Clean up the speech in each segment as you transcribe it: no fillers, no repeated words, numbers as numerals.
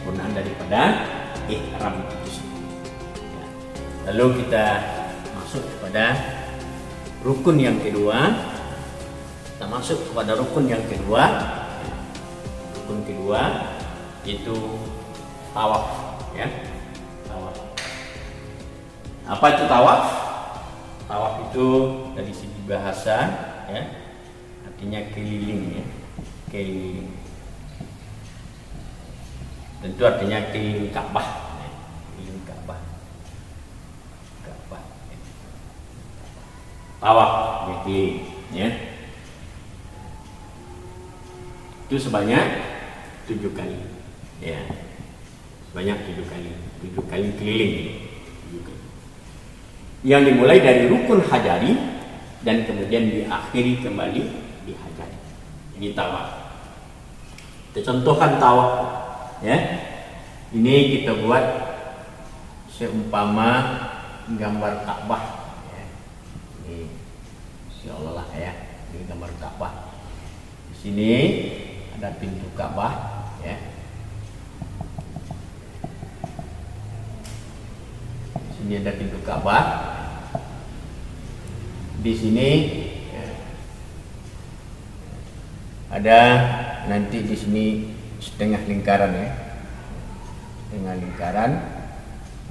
kesempurnaan daripada ihram itu sendiri. Ya. Lalu kita masuk kepada rukun yang kedua. Kita masuk kepada rukun yang kedua. Rukun kedua itu tawaf, ya. Tawaf. Apa itu tawaf? Tawaf itu dari segi bahasa, ya, artinya keliling, ya. Keliling. Tentu artinya keliling Ka'bah, ya. Keliling Ka'bah. Ka'bah. Ya. Tawaf, ya, keliling, ya. Itu sebanyak 7 kali, ya. Sebanyak 7 kali, 7 kali keliling. Yang dimulai dari rukun hajari dan kemudian diakhiri kembali di hajari. Ini tawaf. Kita contohkan tawaf, ya. Ini kita buat seumpama gambar Ka'bah, ya. Ini insyaallah ya, ini gambar Ka'bah. Di sini ada pintu Ka'bah, ya. Di sini ada pintu Ka'bah. Di sini, ya, ada nanti di sini setengah lingkaran, ya. Setengah lingkaran.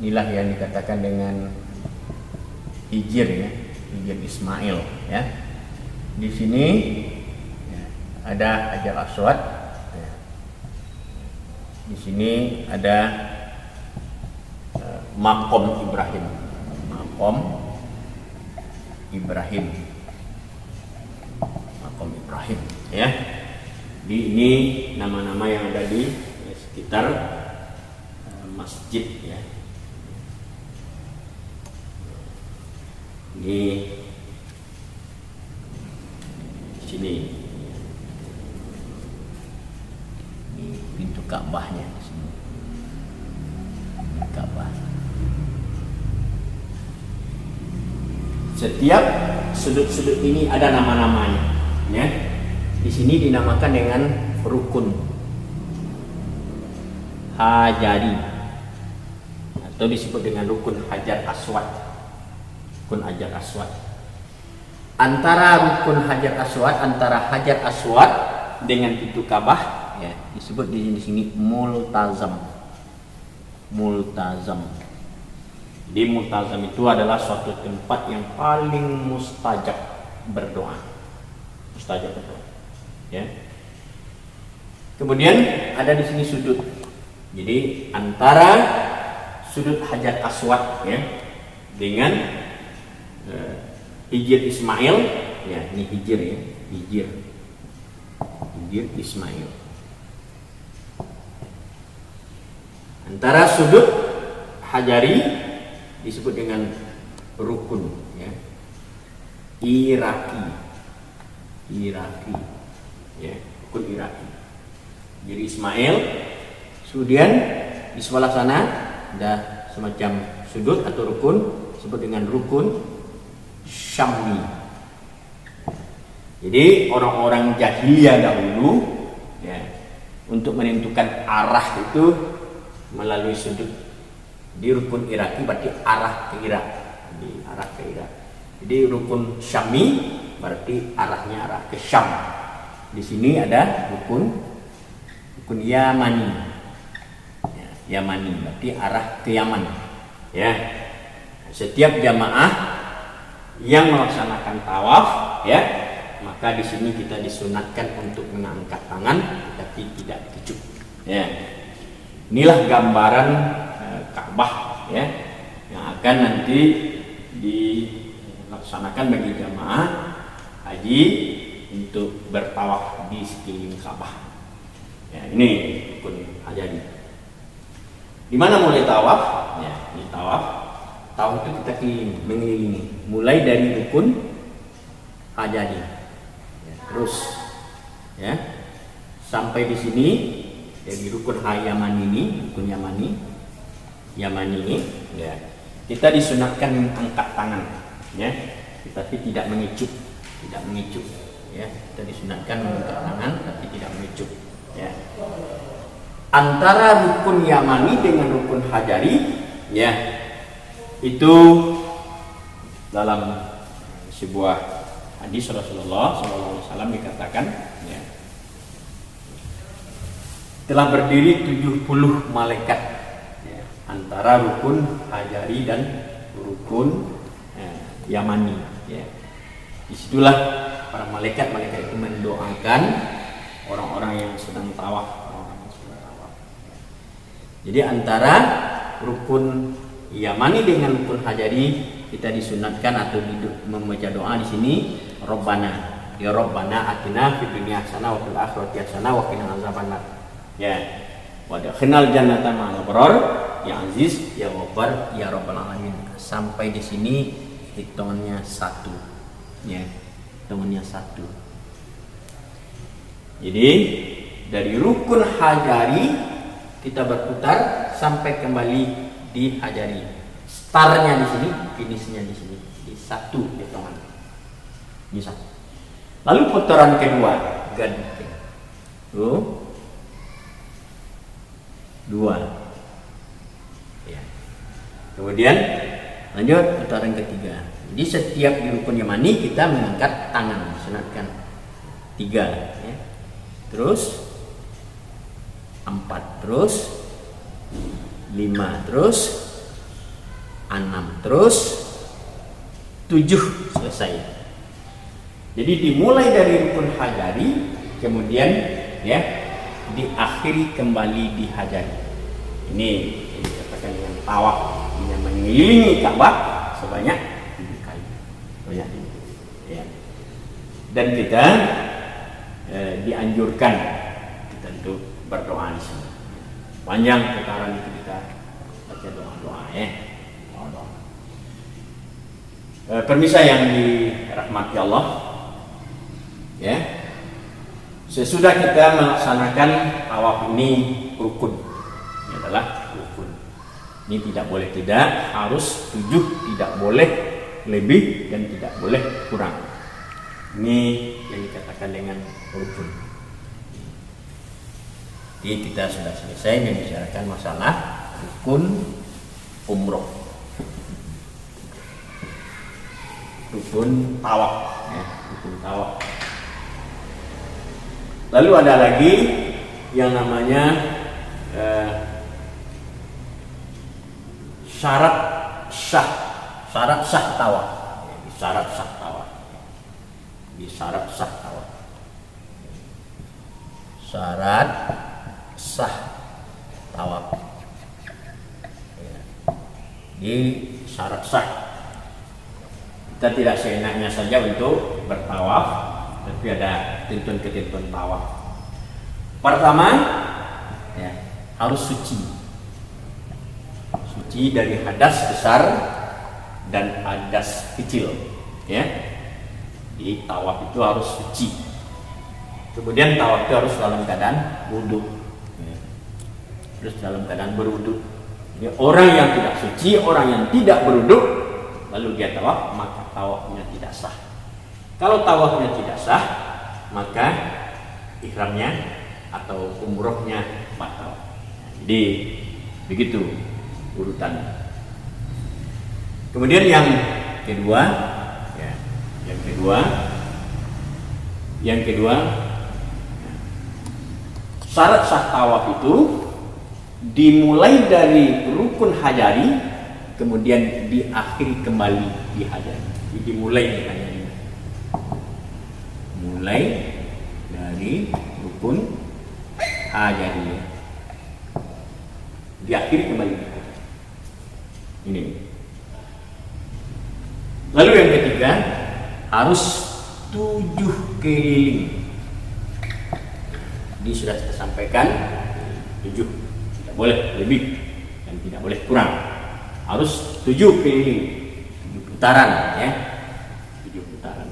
Inilah yang dikatakan dengan hijir, ya. Hijir Ismail, ya. Di sini ada Hajar Aswad. Di sini ada Maqam Ibrahim. Maqam Ibrahim. Maqam Ibrahim, ya. Ini nama-nama yang ada di sekitar masjid, ya. Ini di sini. Pintu Ka'bahnya di sini. Ka'bah. Setiap sudut-sudut ini ada nama-namanya, ya. Di sini dinamakan dengan rukun hajari atau disebut dengan rukun Hajar Aswad. Rukun Hajar Aswad. Antara rukun Hajar Aswad, antara Hajar Aswad dengan pintu Ka'bah, ya, disebut di sini multazam. Multazam. Jadi multazam itu adalah suatu tempat yang paling mustajab berdoa. Mustajab berdoa, ya. Kemudian ada di sini sudut. Jadi antara sudut Hajar Aswad, ya, dengan hijir Ismail, ya, ini hijir, ya, hijir Ismail. Antara sudut hajari disebut dengan rukun, ya. Iraki, ya, rukun Iraki. Jadi Ismail. Kemudian di sebelah sana ada semacam sudut atau rukun disebut dengan rukun Syammi. Jadi orang-orang jahiliyah dahulu, ya, untuk menentukan arah itu melalui sudut. Di rukun Iraki berarti arah ke Irak. Jadi arah ke Irak. Jadi rukun Syammi berarti arahnya arah ke Syam. Di sini ada rukun Yamani. Ya, Yamani berarti arah ke Yaman. Ya. Setiap jamaah yang melaksanakan tawaf, ya, maka di sini kita disunatkan untuk mengangkat tangan tapi tidak dikecup. Ya. Inilah gambaran Ka'bah, ya, yang akan nanti dilaksanakan bagi jamaah haji untuk bertawaf di sekeliling Ka'bah. Ya, ini rukun hajari. Di mana mulai tawaf? Ya, ini tawaf. Tawaf itu kita mengelilingi, mulai dari rukun hajari, ya, terus, ya, sampai di sini dari rukun Yamani ini, rukun Yamani ini, ya, kita disunatkan angkat tangan, ya, tetapi tidak mengecup, ya, kita disunatkan angkat tangan tapi tidak mengecup, ya. antara rukun Yamani dengan rukun Hajari, ya, itu dalam sebuah hadis Rasulullah SAW dikatakan, ya, telah berdiri 70 malaikat, ya, antara rukun Hajari dan rukun Yamani, ya. Disitulah para malaikat itu mendoakan orang-orang yang sedang tawaf. Jadi antara rukun Yamani dengan rukun Hajari kita disunatkan atau membaca doa di sini, Rabbana, ya Rabbana atina fid dunya hasanah wa fil akhirati hasanah wa qina azabannar. Ya. Wa dakhalnal jannata ma'al abrar, ya Aziz, ya Ghaffar, ya Rabbal alamin. Sampai di sini hitungannya 1. Ya. Hitungannya 1. Jadi dari rukun Hajari kita berputar sampai kembali di Hajari. Startnya di sini, finishnya di sini. Di 1 hitungan. Ini 1. Lalu putaran kedua, ganti. 2. Ya. Kemudian lanjut putaran ketiga. Jadi setiap di rukun Yamani kita mengangkat tangan, disunatkan 3, ya. Terus 4, terus 5, terus 6, terus 7, selesai. Jadi dimulai dari rukun Hajari, kemudian, ya, diakhiri kembali di Hajari. Ini dikatakan dengan tawaf, yang mengelilingi Ka'bah sebanyak 7 kali. Banyak, ya. Dan kita dianjurkan kita untuk berdoa di sini. Panjang putaran itu kita baca doa-doa, ya. Pemirsa yang dirahmati Allah, ya. Sesudah kita melaksanakan tawaf ini rukun. Ini adalah rukun. Ini tidak boleh tidak, harus 7, tidak boleh lebih dan tidak boleh kurang. Ini yang dikatakan dengan rukun. Jadi kita sudah selesai membicarakan masalah rukun umroh, rukun tawaf, ya, rukun tawaf. Lalu ada lagi yang namanya syarat sah tawaf. Syarat sah tawaf. Syarat sah tawaf. Syarat sah tawaf. Di syarat sah. Kita tidak seenaknya saja untuk bertawaf, tapi ada ketentuan-ketentuan tawaf. Pertama, ya, harus suci. Suci dari hadas besar dan hadas kecil, ya. Di tawaf itu harus suci. Kemudian tawaf itu harus dalam keadaan wudu, ya. Terus dalam keadaan berwudu. Jadi orang yang tidak suci, orang yang tidak berwudu, lalu dia tawaf, maka tawafnya tidak sah. Kalau tawafnya tidak sah, maka ihramnya atau umrohnya batal. Jadi begitu urutannya. Kemudian yang kedua, ya, yang kedua, syarat sah tawaf itu dimulai dari rukun Hajari, kemudian diakhiri kembali di Hajari. Jadi dimulai di Hajari. Mulai dari rukun Hajari, diakhiri kembali di Hajari. Ini. Lalu yang ketiga, harus 7 keliling. Ini sudah kita sampaikan, 7, tidak boleh lebih dan tidak boleh kurang. Harus 7 keliling, 7 putaran, ya. 7 putaran.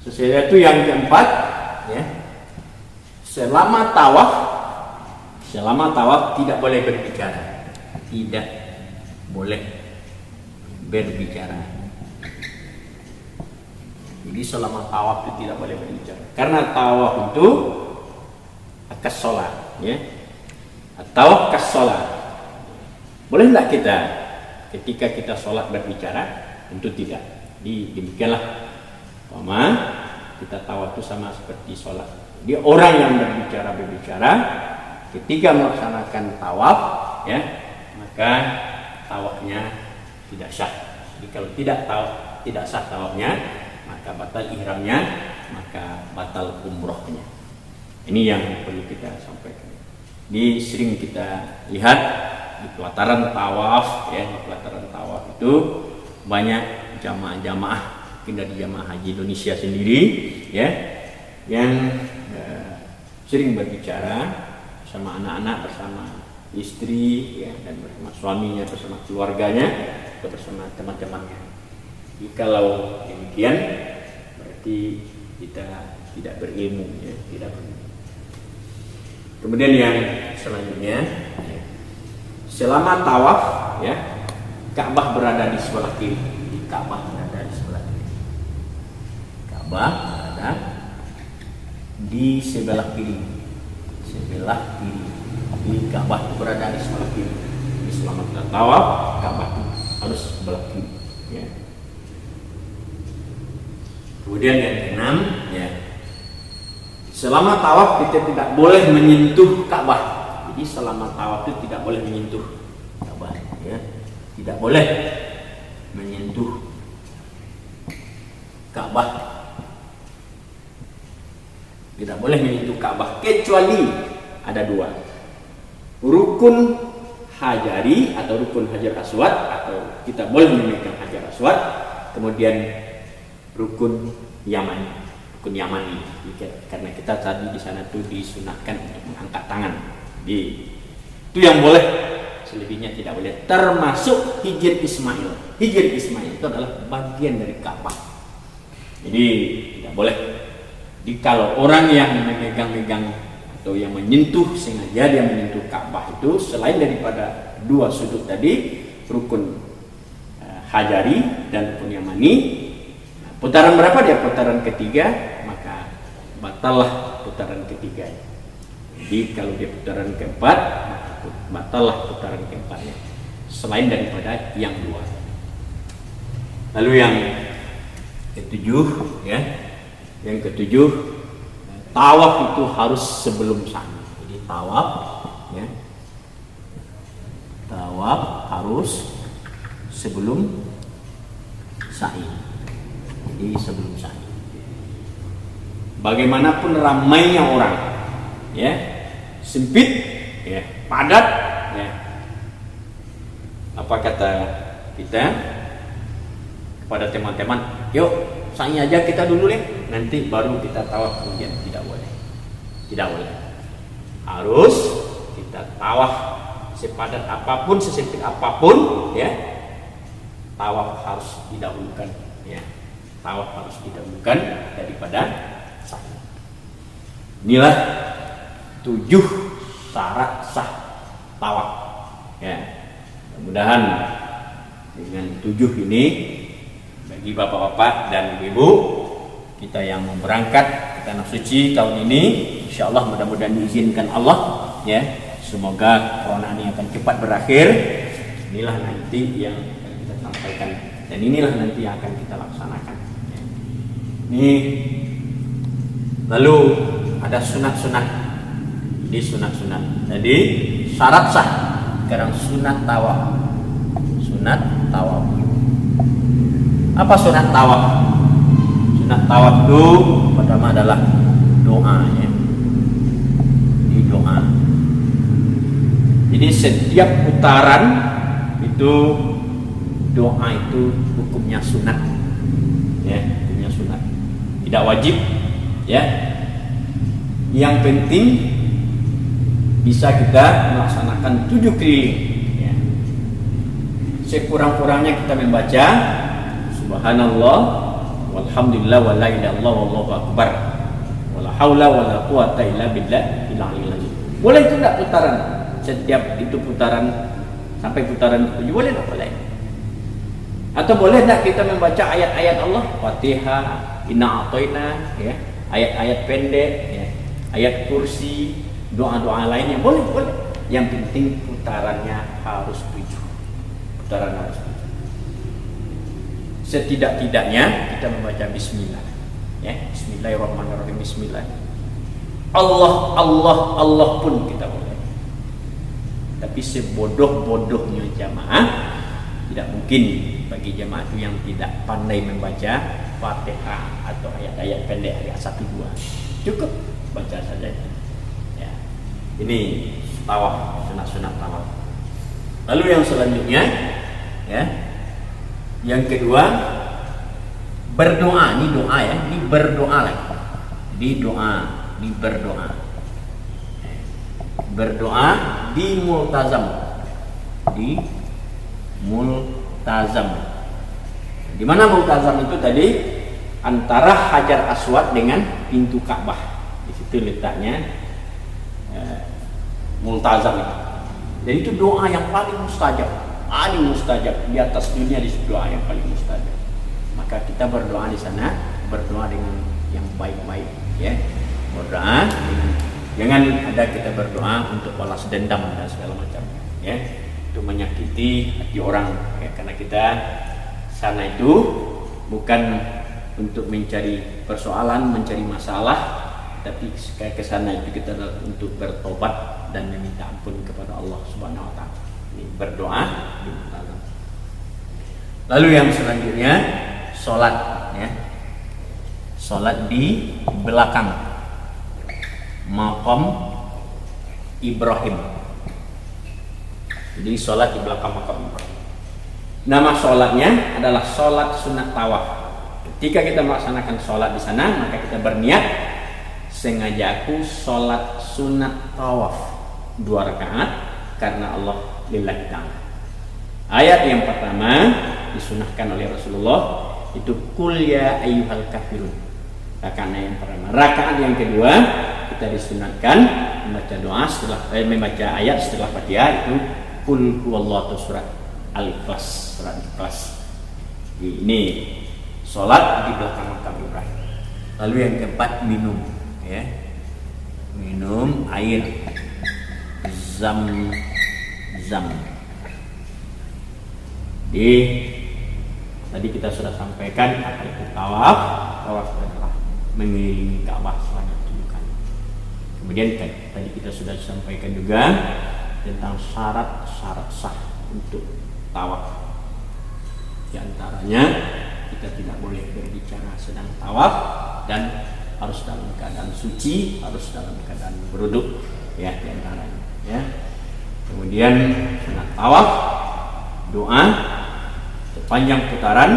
Sesudah itu yang keempat, ya. Selama tawaf tidak boleh berbicara. Tidak boleh berbicara. Jadi selama tawaf itu tidak boleh berbicara. Karena tawaf itu akas sholat, ya. Atau kasolat. Boleh tidak kita ketika kita sholat berbicara? Tentu tidak. Demikianlah. Kita tawaf itu sama seperti sholat. Dia orang yang berbicara ketika melaksanakan tawaf, ya, maka tawafnya tidak sah. Jadi kalau tidak sah tawafnya, maka batal ihramnya, maka batal umrohnya. Ini yang perlu kita sampaikan. Sering kita lihat di pelataran tawaf, ya, di pelataran tawaf itu banyak jamaah-jamaah, mungkin dari jamaah haji Indonesia sendiri, ya, yang sering berbicara bersama anak-anak, bersama istri, ya, dan bersama suaminya, bersama keluarganya, atau bersama teman-temannya. Jadi kalau demikian berarti kita tidak berilmu, ya, tidak berilmu. Kemudian yang selanjutnya, ya, selama tawaf, ya, Ka'bah berada di sebelah kiri. Ka'bah berada di sebelah kiri. Ka'bah berada di sebelah kiri. Sebelah kiri. Di Ka'bah berada di sebelah kiri. Jadi selama kita tawaf, Ka'bah harus sebelah kiri. Ya. Kemudian yang keenam, ya, selama tawaf kita tidak boleh menyentuh Ka'bah. Jadi selama tawaf itu tidak boleh menyentuh Ka'bah, ya. Tidak boleh menyentuh Ka'bah. Tidak boleh menyentuh Ka'bah kecuali ada dua. Rukun hajari atau rukun hajar aswad, atau kita boleh memegang hajar aswad. Kemudian rukun yamani. Rukun yamani. Karena kita tadi di sana tuh disunahkan untuk mengangkat tangan. Itu yang boleh. Selebihnya tidak boleh, termasuk Hijr Ismail. Hijr Ismail itu adalah bagian dari Ka'bah. Jadi tidak boleh. Jadi kalau orang yang memegang-megang atau yang menyentuh, sengaja dia menyentuh Ka'bah itu, selain daripada dua sudut tadi, rukun hajari dan rukun yamani, putaran berapa dia? Putaran ketiga, maka batallah putaran ketiga. Jadi kalau dia putaran keempat, batallah putaran keempatnya, selain daripada yang dua. Lalu yang ketujuh, ya, yang ketujuh, tawaf itu harus sebelum sa'i. Jadi tawaf, ya, tawaf harus sebelum sa'i. Jadi sebelum sa'i. Bagaimanapun ramainya orang, ya, sempit, ya, padat, ya, apa kata kita kepada teman-teman, yuk sa'i aja kita dulu deh, nanti baru kita tawaf kemudian. Tidak boleh, tidak boleh. Harus kita tawaf sepadat apapun, sesempit apapun, ya, tawaf harus didahulukan, ya, tawaf harus didahulukan daripada sa'i. Inilah 7 syarat sah tawaf, ya. Mudah-mudahan dengan 7 ini bagi bapak-bapak dan ibu kita yang mau berangkat ke tanah suci tahun ini, insyaallah mudah-mudahan diizinkan Allah, ya. Semoga corona ini akan cepat berakhir. Inilah nanti yang akan kita sampaikan dan inilah nanti yang akan kita laksanakan. Ini lalu ada sunat-sunat. Di sunat-sunat. Jadi syarat sah. Sekarang sunat tawaf. Sunat tawaf. Apa sunat tawaf? Sunat tawaf itu pertama adalah doa, ya. Ini doa. Jadi setiap putaran itu doa itu hukumnya sunat, ya, hukumnya sunat. Tidak wajib, ya. Yang penting bisa kita melaksanakan 7 keliling, ya. Sekurang-kurangnya kita membaca subhanallah walhamdulillah wala ilaha illallah wallahu akbar wala haula wala quwata illa billah ilahil azim. Boleh tidak putaran? Setiap itu putaran sampai putaran 7 boleh tak? Boleh. Atau boleh tak kita membaca ayat-ayat Allah, Fatihah, Inna A'thaina, ya, ayat-ayat pendek, ya, ayat kursi, doa-doa lainnya, boleh, boleh. Yang penting putarannya harus 7. Putaran harus 7. Setidak-tidaknya kita membaca bismillah. Ya, bismillahirrahmanirrahim, bismillah. Allah, Allah, Allah pun kita boleh. Tapi sebodoh-bodohnya jamaah, tidak mungkin bagi jamaah itu yang tidak pandai membaca Fatihah atau ayat-ayat pendek ayat 1-2. Cukup baca saja. Ya. Ini tawaf, sunat-sunat tawaf. Lalu yang selanjutnya, ya, yang kedua, berdoa. Ini doa ya, ini berdoa lagi. Di doa, di berdoa. Berdoa di multazam. Di multazam. Di mana multazam itu tadi? Antara Hajar Aswad dengan pintu Ka'bah. Di situ letaknya multazam itu. Jadi itu doa yang paling mustajab. Paling mustajab di atas dunia, di doa yang paling mustajab. Maka kita berdoa di sana, berdoa dengan yang baik-baik, ya. Berdoa dengan, jangan ada kita berdoa untuk balas dendam dan segala macam, ya. Itu menyakiti hati orang, ya. Karena kita sana itu bukan untuk mencari persoalan, mencari masalah, tapi ke sana itu kita untuk bertobat dan meminta ampun kepada Allah Subhanahu wa taala. Ini berdoa di multazam. Lalu yang selanjutnya salat, ya. Salat di belakang maqam Ibrahim. Jadi salat di belakang maqam Ibrahim. Nama salatnya adalah salat sunat tawaf. Ketika kita melaksanakan salat di sana, maka kita berniat, sengaja aku salat sunat tawaf 2 rakaat karena Allah lillahi ta'ala. Ayat yang pertama disunahkan oleh Rasulullah itu kul ya ayyuhal kafirun. Rakaat yang pertama. Rakaat yang kedua kita disunahkan membaca doa setelah membaca ayat setelah Fatihah itu kul huwallahu surat Al-Ikhlas, surat Ikhlas. Ini salat di belakang makam Ibrahim. Lalu yang keempat minum, ya. Minum air zam-zam. Tadi kita sudah sampaikan apa itu tawaf. Tawaf adalah mengelilingi Ka'bah sebanyak 7 kali. Kemudian tadi kita sudah sampaikan juga tentang syarat-syarat sah untuk tawaf. Di antaranya kita tidak boleh berbicara sedang tawaf dan harus dalam keadaan suci, harus dalam keadaan beruduk, ya, di antaranya, ya. Kemudian sunat tawaf, doa sepanjang putaran,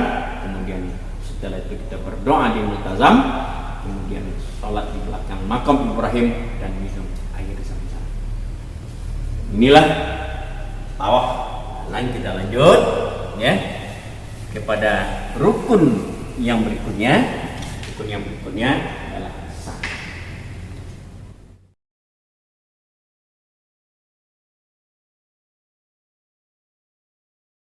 kemudian setelah itu kita berdoa di multazam, kemudian salat di belakang makam Ibrahim dan minum air zam-zam. Inilah tawaf. Lain kita lanjut, ya, kepada rukun yang berikutnya. Rukun yang berikutnya